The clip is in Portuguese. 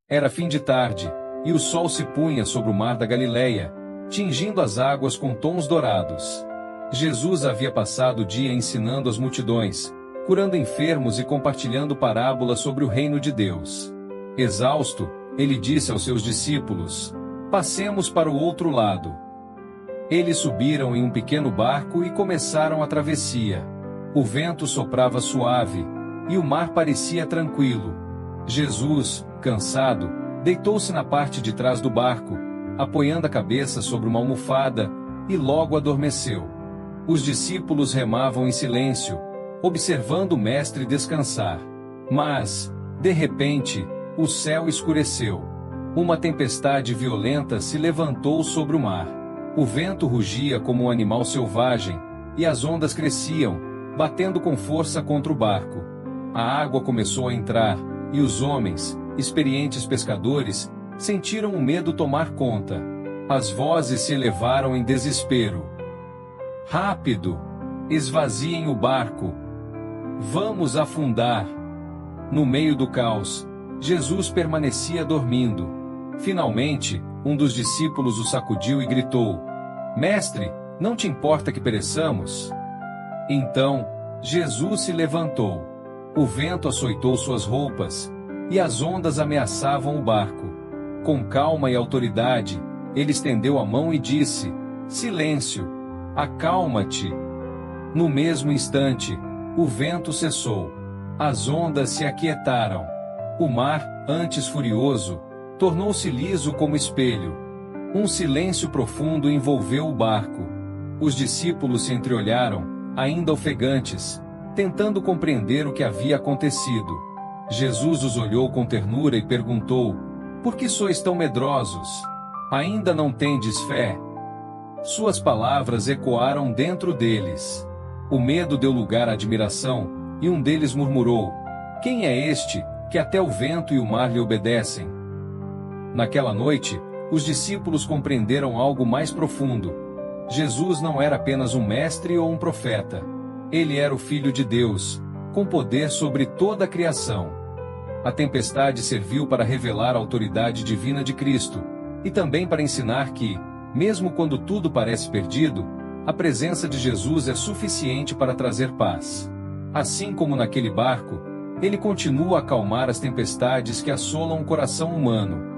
Era fim de tarde, e o sol se punha sobre o mar da Galileia, tingindo as águas com tons dourados. Jesus havia passado o dia ensinando as multidões, curando enfermos e compartilhando parábolas sobre o reino de Deus. Exausto, ele disse aos seus discípulos: "Passemos para o outro lado." Eles subiram em um pequeno barco e começaram a travessia. O vento soprava suave, e o mar parecia tranquilo. Jesus, cansado, deitou-se na parte de trás do barco, apoiando a cabeça sobre uma almofada, e logo adormeceu. Os discípulos remavam em silêncio, observando o mestre descansar. Mas, de repente, o céu escureceu. Uma tempestade violenta se levantou sobre o mar. O vento rugia como um animal selvagem, e as ondas cresciam, batendo com força contra o barco. A água começou a entrar, e os homens, experientes pescadores, sentiram o medo tomar conta. As vozes se elevaram em desespero. "Rápido! Esvaziem o barco! Vamos afundar!" No meio do caos, Jesus permanecia dormindo. Finalmente, um dos discípulos o sacudiu e gritou: "Mestre, não te importa que pereçamos?" Então, Jesus se levantou. O vento açoitou suas roupas, e as ondas ameaçavam o barco. Com calma e autoridade, ele estendeu a mão e disse: "Silêncio! Acalma-te!" No mesmo instante, o vento cessou. As ondas se aquietaram. O mar, antes furioso, tornou-se liso como espelho. Um silêncio profundo envolveu o barco. Os discípulos se entreolharam, ainda ofegantes, tentando compreender o que havia acontecido. Jesus os olhou com ternura e perguntou: "Por que sois tão medrosos? Ainda não tendes fé?" Suas palavras ecoaram dentro deles. O medo deu lugar à admiração, e um deles murmurou: "Quem é este, que até o vento e o mar lhe obedecem?" Naquela noite, os discípulos compreenderam algo mais profundo. Jesus não era apenas um mestre ou um profeta. Ele era o Filho de Deus, com poder sobre toda a criação. A tempestade serviu para revelar a autoridade divina de Cristo, e também para ensinar que, mesmo quando tudo parece perdido, a presença de Jesus é suficiente para trazer paz. Assim como naquele barco, ele continua a acalmar as tempestades que assolam o coração humano.